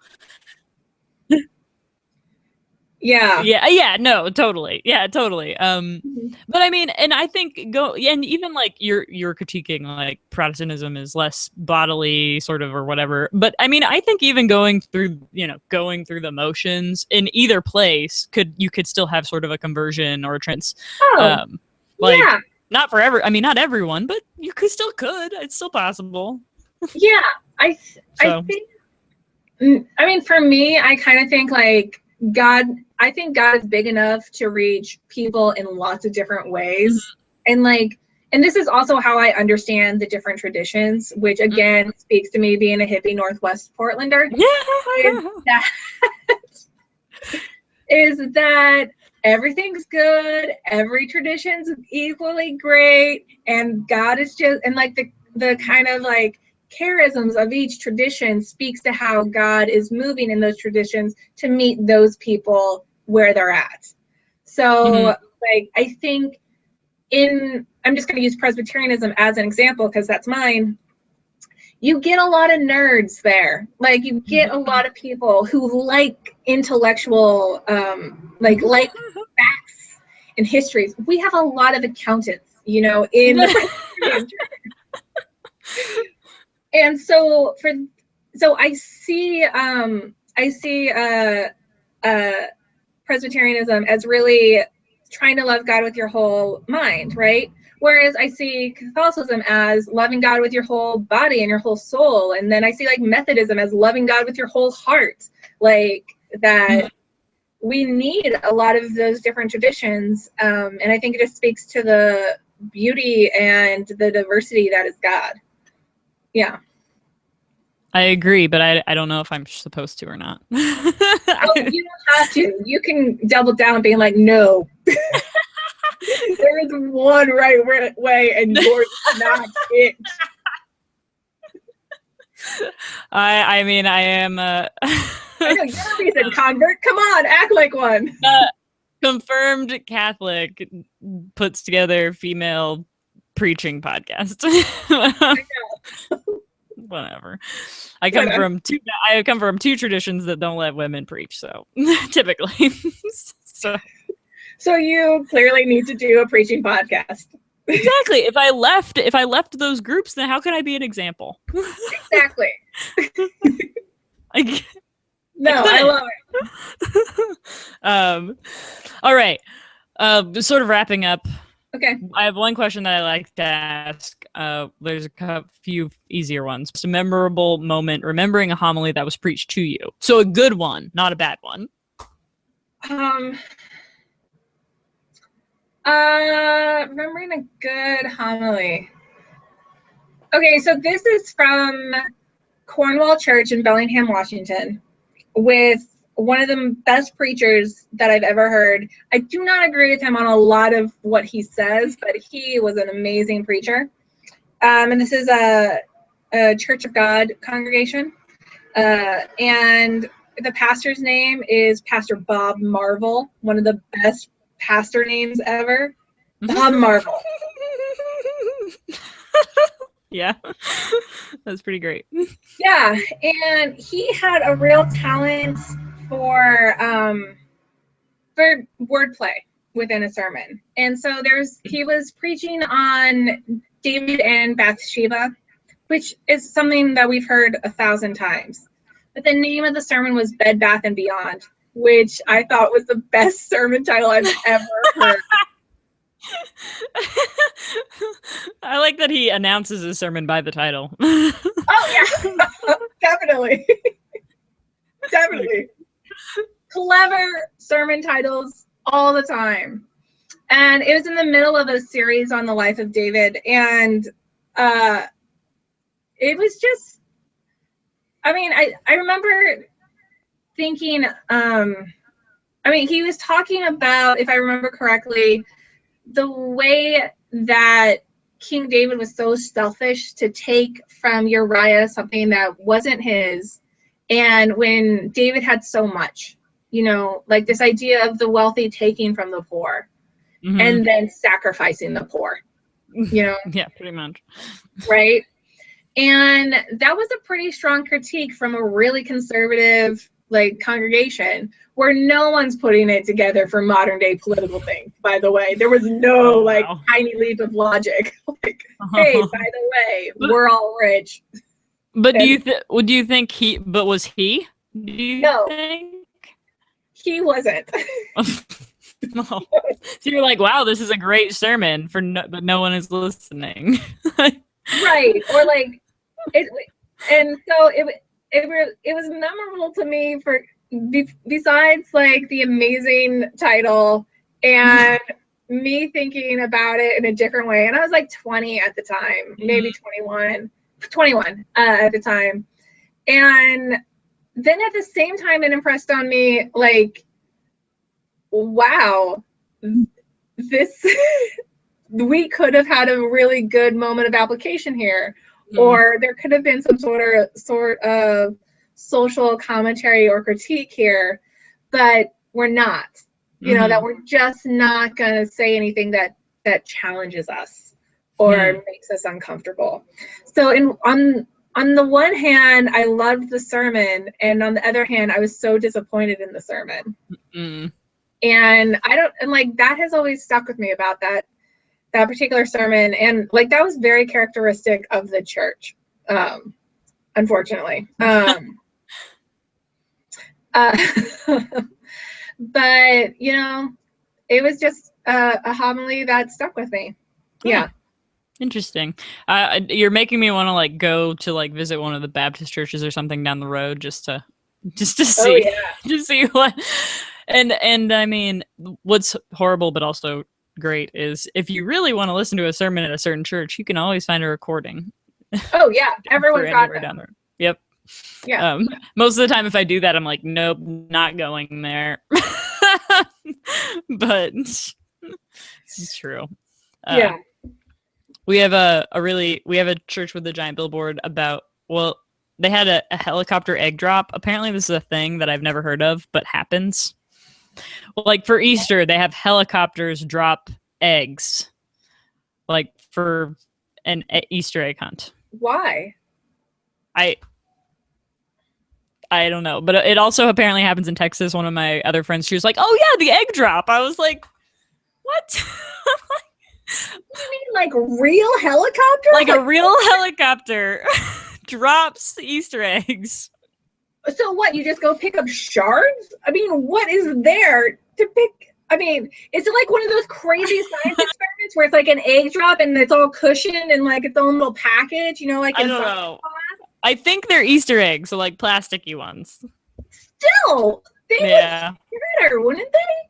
no, totally. Yeah, totally. But I mean, and I think and even like you're critiquing like Protestantism is less bodily sort of or whatever. But I mean, I think even going through the motions in either place you could still have sort of a conversion or a trans. Oh, like yeah. not not everyone, but you still could. It's still possible. Yeah, I think. I mean, for me, I kind of think like I think God is big enough to reach people in lots of different ways. And and this is also how I understand the different traditions, which again speaks to me being a hippie Northwest Portlander. Is that everything's good, every tradition's equally great, and God is just, and like the kind of like charisms of each tradition speaks to how God is moving in those traditions to meet those people where they're at. So like I think I'm just going to use Presbyterianism as an example because that's mine. You get a lot of nerds there. Like you get a lot of people who like intellectual, like facts and histories. We have a lot of accountants, in the Presbyterian church. And so I see Presbyterianism as really trying to love God with your whole mind, right? Whereas I see Catholicism as loving God with your whole body and your whole soul. And then I see like Methodism as loving God with your whole heart. Like that we need a lot of those different traditions. And I think it just speaks to the beauty and the diversity that is God. Yeah. I agree, but I don't know if I'm supposed to or not. Well, you don't have to. You can double down being like, no. There is one right way and yours is not it. I mean, I am I know, you're a recent convert. Come on, act like one. Confirmed Catholic puts together female preaching podcast. I know. Whatever. I come from two traditions that don't let women preach, so typically. So you clearly need to do a preaching podcast. Exactly. If I left those groups, then how can I be an example? Exactly. I love it. All right. Sort of wrapping up. Okay. I have one question that I like to ask. There's a few easier ones. Just a memorable moment remembering a homily that was preached to you. So a good one, not a bad one. Remembering a good homily. Okay, so this is from Cornwall Church in Bellingham, Washington, with one of the best preachers that I've ever heard. I do not agree with him on a lot of what he says, but he was an amazing preacher. And this is a Church of God congregation. And the pastor's name is Pastor Bob Marvel, one of the best pastor names ever. Bob Marvel. Yeah, that's pretty great. Yeah, and he had a real talent for wordplay within a sermon. And so he was preaching on David and Bathsheba, which is something that we've heard 1,000 times. But the name of the sermon was Bed, Bath, and Beyond, which I thought was the best sermon title I've ever heard. I like that he announces his sermon by the title. Oh, yeah. Definitely. Definitely. Clever sermon titles all the time. And it was in the middle of a series on the life of David. And it was just, I mean, I remember thinking, he was talking about, if I remember correctly, the way that King David was so selfish to take from Uriah something that wasn't his, and when David had so much. you know, like this idea of the wealthy taking from the poor and then sacrificing the poor, you know? Yeah, pretty much. Right? And that was a pretty strong critique from a really conservative like congregation where no one's putting it together for modern day political things, by the way. There was no like tiny leap of logic. Like, hey, by the way, we're all rich. But do you think he, but was he? Do you think? He wasn't. No. So you're like, wow, this is a great sermon but no one is listening. Right. Or like, and so it was memorable to me for besides like the amazing title and me thinking about it in a different way. And I was like 20 at the time, maybe 21 at the time. And then at the same time, it impressed on me like, wow, this we could have had a really good moment of application here, or there could have been some sort of social commentary or critique here, but we're not. You know, that we're just not going to say anything that challenges us or makes us uncomfortable. So on the one hand, I loved the sermon, and on the other hand, I was so disappointed in the sermon. And like that has always stuck with me about that particular sermon, and like that was very characteristic of the church, unfortunately. But you know, it was just a homily that stuck with me. Yeah. Interesting. You're making me want to like go to like visit one of the Baptist churches or something down the road just to see to see what. And I mean, what's horrible but also great is if you really want to listen to a sermon at a certain church, you can always find a recording. Oh yeah, everyone's got them. Down there. Yep. Yeah. Most of the time, if I do that, I'm like, nope, not going there. But this is true. Yeah. We have a church with a giant billboard about, well, they had a helicopter egg drop. Apparently this is a thing that I've never heard of, but happens. Like for Easter, they have helicopters drop eggs, like for an Easter egg hunt. Why? I don't know, but it also apparently happens in Texas. One of my other friends, she was like, "Oh yeah, the egg drop." I was like, "What?" You mean like real helicopter? Like a real helicopter drops Easter eggs. So what, you just go pick up shards? I mean, what is there to pick? I mean, is it like one of those crazy science experiments where it's like an egg drop and it's all cushioned and like its own little package, you know, like I don't know. I think they're Easter eggs, so like plasticky ones. Still, they would be better, wouldn't they?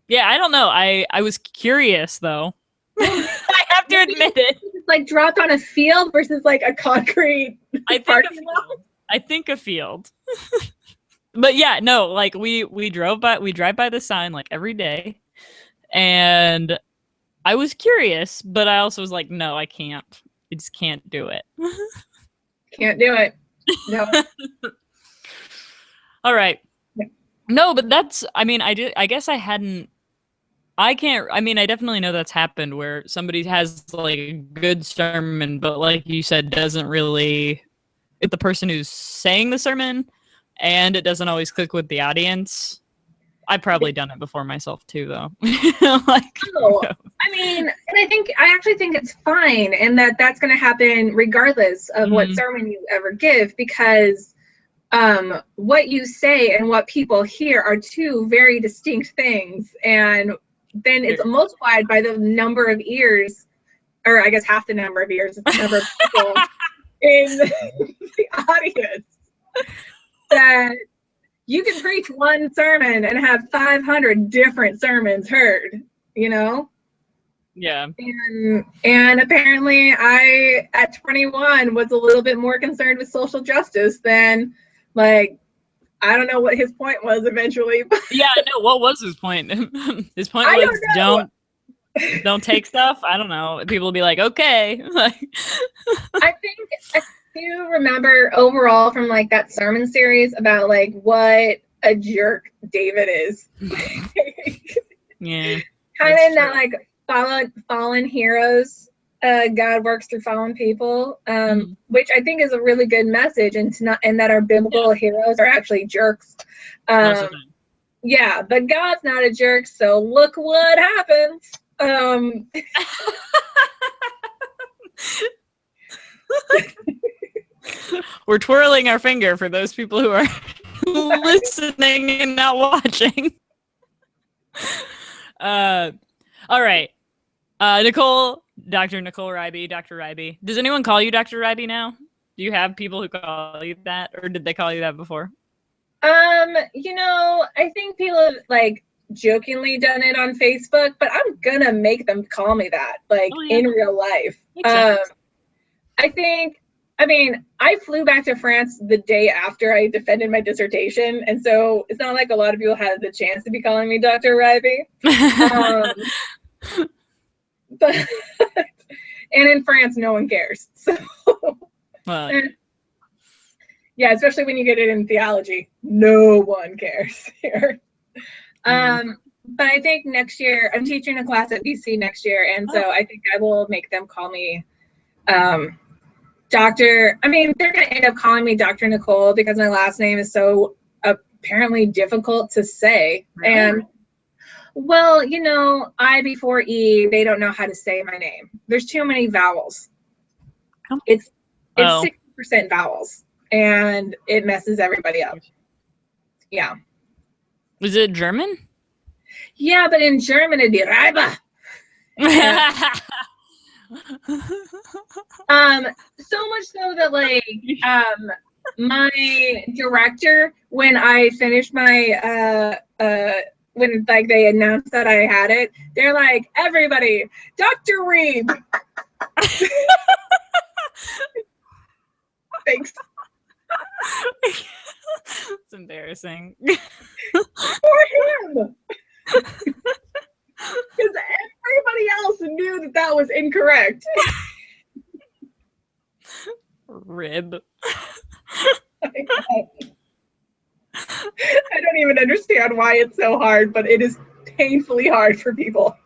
Yeah, I don't know. I was curious though. I have to admit it. It's like dropped on a field versus like a concrete parking lot. I think a field. But yeah, no, like we drive by the sign like every day, and I was curious, but I also was like, no, I can't. I just can't do it. Can't do it. No. All right. No, but that's, I mean, I guess I definitely know that's happened where somebody has like a good sermon, but like you said, doesn't really, if the person who's saying the sermon, and it doesn't always click with the audience. I've probably done it before myself too, though. I mean, and I actually think it's fine, and that's going to happen regardless of what sermon you ever give, because what you say and what people hear are two very distinct things, and then it's multiplied by the number of ears, or I guess half the number of ears, the number of people in the audience, that you can preach one sermon and have 500 different sermons heard, you know? Yeah. And apparently I, at 21, was a little bit more concerned with social justice than, like, I don't know what his point was eventually. But yeah, no, what was his point? His point was don't take stuff. I don't know. People will be like, okay. I do remember overall from like that sermon series about like what a jerk David is. Yeah. Kind of in that like fallen heroes. God works through fallen people, which I think is a really good message, and that our biblical heroes are actually jerks. Most of the time. Yeah, but God's not a jerk, so look what happens. We're twirling our finger for those people who are listening and not watching. All right. Nicole, Dr. Nicole REibe, Dr. REibe. Does anyone call you Dr. REibe now? Do you have people who call you that, or did they call you that before? I think people have like jokingly done it on Facebook, but I'm gonna make them call me that, like in real life. I flew back to France the day after I defended my dissertation, and so it's not like a lot of people had the chance to be calling me Dr. REibe. But and in France, no one cares. So yeah, especially when you get it in theology, no one cares here. But I think next year, I'm teaching a class at BC next year, and so I think I will make them call me Dr. I mean, they're going to end up calling me Dr. Nicole because my last name is so apparently difficult to say. Really? And well, I before E, they don't know how to say my name. There's too many vowels. It's 60% vowels, and it messes everybody up. Yeah. Was it German? Yeah, but in German it'd be REibe. So much so that like my director, when I finished my when like they announced that I had it, they're like, everybody, Dr. REibe. Thanks. It's embarrassing. For him. Because everybody else knew that was incorrect. Rib. I don't even understand why it's so hard, but it is painfully hard for people.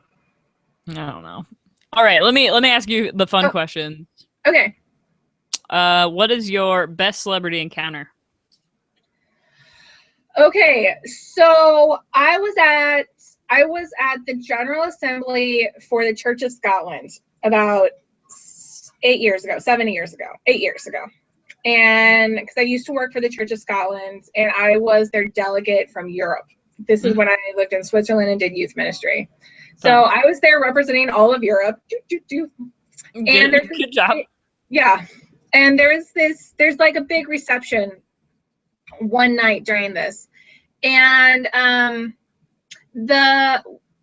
I don't know. All right, let me ask you the fun question. Okay. What is your best celebrity encounter? Okay, so I was at the General Assembly for the Church of Scotland about 7 years ago, 8 years ago. And because I used to work for the Church of Scotland, and I was their delegate from Europe. This is when I lived in Switzerland and did youth ministry. So I was there representing all of Europe. And good job. Yeah. And there's like a big reception one night during this. And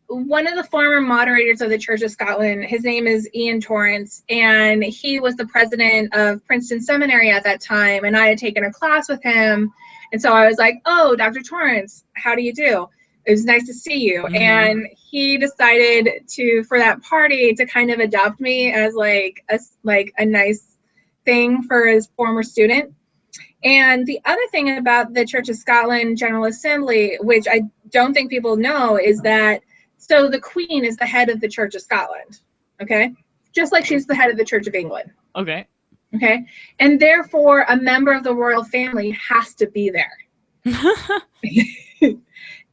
one of the former moderators of the Church of Scotland, his name is Ian Torrance, and he was the president of Princeton Seminary at that time, and I had taken a class with him, and so I was like, oh, Dr. Torrance, how do you do? It was nice to see you. And he decided for that party to kind of adopt me as like a nice thing for his former student. And the other thing about the Church of Scotland General Assembly, which I don't think people know, is that so the Queen is the head of the Church of Scotland, okay? Just like she's the head of the Church of England. Okay. Okay? And therefore, a member of the royal family has to be there.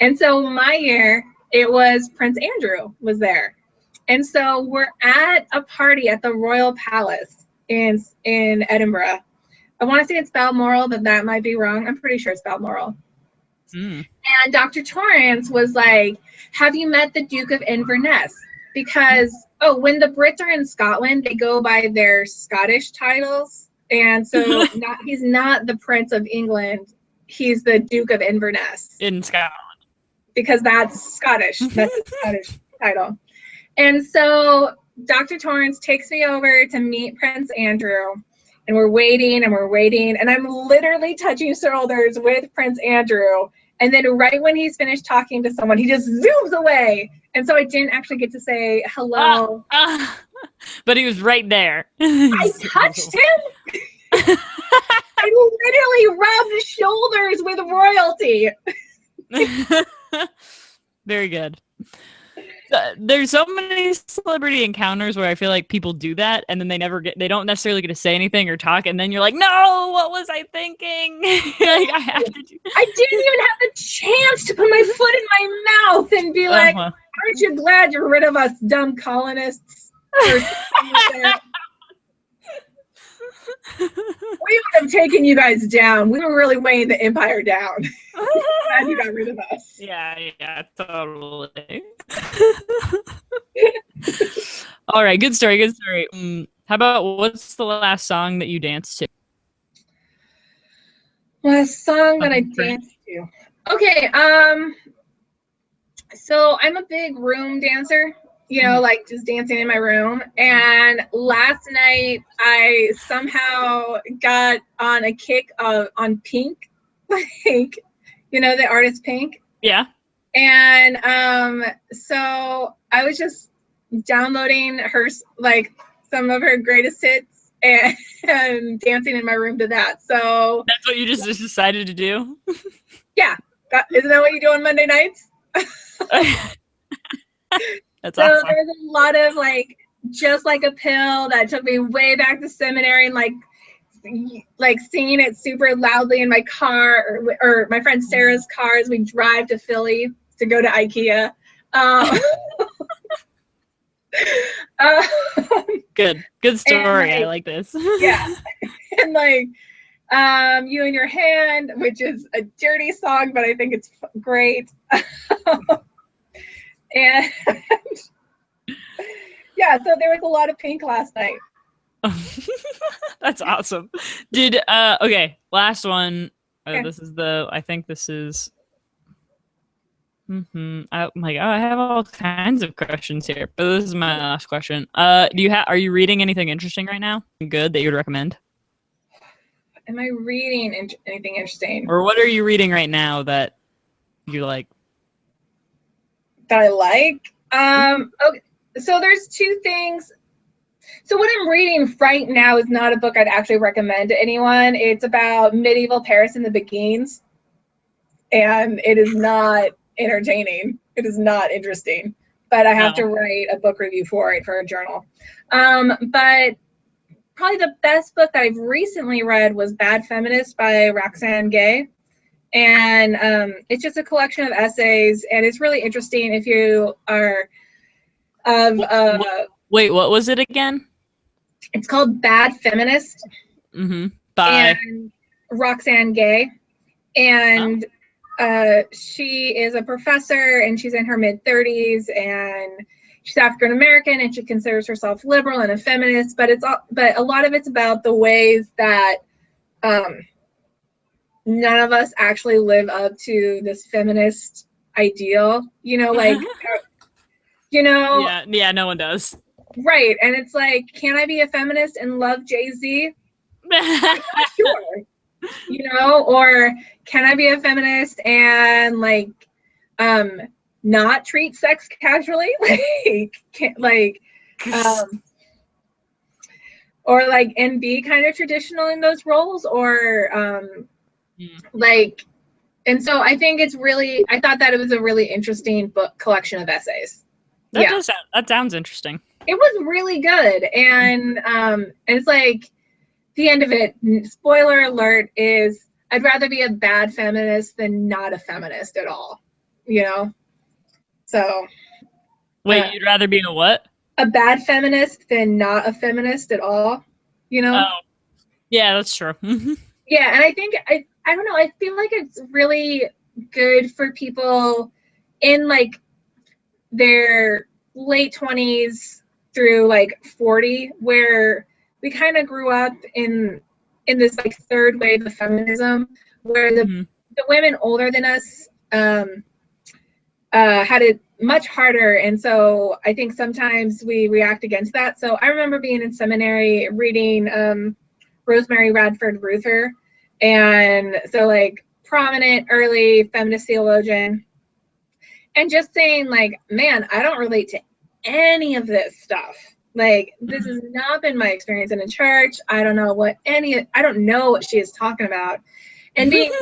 And so my year, it was Prince Andrew was there. And so we're at a party at the Royal Palace in Edinburgh. I want to say it's Balmoral, but that might be wrong. I'm pretty sure it's Balmoral. And Dr. Torrance was like, have you met the Duke of Inverness? Because, when the Brits are in Scotland, they go by their Scottish titles. And so he's not the Prince of England. He's the Duke of Inverness. In Scotland. Because that's Scottish. That's a Scottish title. And so Dr. Torrance takes me over to meet Prince Andrew. And we're waiting and we're waiting. And I'm literally touching shoulders with Prince Andrew. And then right when he's finished talking to someone, he just zooms away. And so I didn't actually get to say hello. But he was right there. I touched him. I literally rubbed shoulders with royalty. Very good. There's so many celebrity encounters where I feel like people do that and then they don't necessarily get to say anything or talk, and then you're like, no, what was I thinking? Like, I have to I didn't even have the chance to put my foot in my mouth and be like, aren't you glad you're rid of us dumb colonists? Or something like that. We would have taken you guys down. We were really weighing the empire down. Glad you got rid of us. Yeah, totally. All right, good story. How about, what's the last song that you danced to? Last song that I danced to. Okay, so I'm a big room dancer, you know, like just dancing in my room. And last night I somehow got on a kick on Pink, like, you know, the artist Pink. Yeah. And so I was just downloading her, like, some of her greatest hits and dancing in my room to that. So that's what you just decided to do? Yeah. Isn't that what you do on Monday nights? That's so awesome. There's a lot of like Just Like a Pill that took me way back to seminary, and like singing it super loudly in my car or my friend Sarah's car as we drive to Philly to go to IKEA. Good story. And, I like this. Yeah. And like You and Your Hand, which is a dirty song, but I think it's great. And yeah, so there was a lot of Pink last night. That's awesome. Okay, last one. This is I think this is oh my god, I have all kinds of questions here, but this is my last question. Are you reading anything interesting right now? Good that you would recommend? Am I reading anything interesting? Or what are you reading right now that you like? That I like? Okay, so there's two things. So what I'm reading right now is not a book I'd actually recommend to anyone. It's about medieval Paris in the Beguines, and it is not entertaining. It is not interesting, but I have to write a book review for it for a journal. But probably the best book that I've recently read was Bad Feminist by Roxane Gay. And it's just a collection of essays, and it's really interesting if you are wait, what was it again? It's called Bad Feminist. By Roxane Gay. And she is a professor, and she's in her mid-30s, and she's African American, and she considers herself liberal and a feminist, but a lot of it's about the ways that none of us actually live up to this feminist ideal, you know, like, you know. Yeah, no one does. Right. And it's like, can I be a feminist and love Jay-Z? I'm not sure. You know, or can I be a feminist and like not treat sex casually? Or like and be kind of traditional in those roles, or like, and so I think I thought that it was a really interesting book collection of essays. That sounds interesting. It was really good. And it's like the end of it, spoiler alert, is I'd rather be a bad feminist than not a feminist at all, you know? So. Wait, you'd rather be a what? A bad feminist than not a feminist at all, you know? Oh, yeah, that's true. Yeah, and I think, I don't know, I feel like it's really good for people in like their late 20s through like 40, where we kind of grew up in this like third wave of feminism, where the women older than us had it much harder, and so I think sometimes we react against that. So I remember being in seminary reading Rosemary Radford Ruther, and so like prominent early feminist theologian, and just saying like, man, I don't relate to any of this stuff. Like, this has not been my experience in a church. I don't know what she is talking about. and being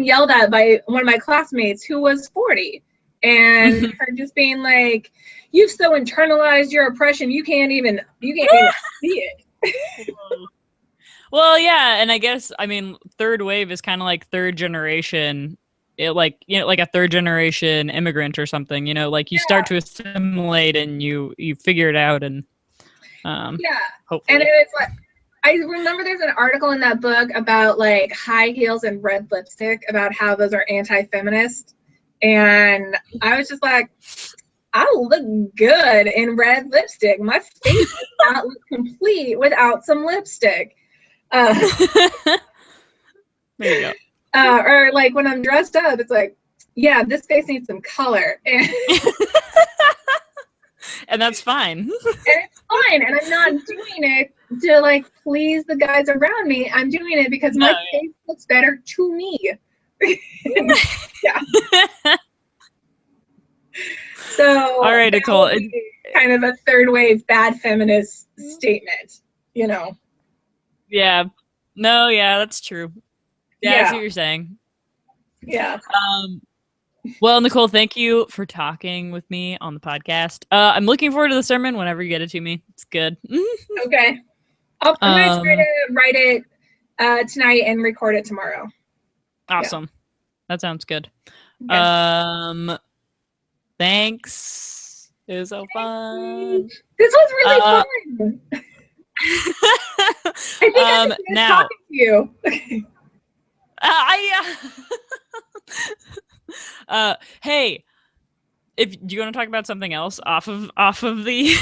yelled at by one of my classmates who was 40, and her just being like, "You've so internalized your oppression, you can't even see it." Well, yeah, and I guess third wave is kind of like third generation, like a third generation immigrant or something. Like you start to assimilate and you figure it out, and hopefully. And it was like, I remember there's an article in that book about like high heels and red lipstick, about how those are anti-feminist, and I was just like, I look good in red lipstick. My face does not look complete without some lipstick. There you go. Or like when I'm dressed up, it's like, yeah, this face needs some color. And that's fine. And it's fine. And I'm not doing it to like please the guys around me. I'm doing it because my face looks better to me. Yeah. So all right, Nicole. Kind of a third wave bad feminist statement, Yeah. No, yeah, that's true. Yeah, I see what you're saying. Yeah. Well, Nicole, thank you for talking with me on the podcast. I'm looking forward to the sermon whenever you get it to me. It's good. Okay. I'm going to try to write it tonight and record it tomorrow. Awesome. Yeah. That sounds good. Okay. Thanks. It was so fun. This was really fun. I think I'm now talking to you. Hey, do you want to talk about something else off of the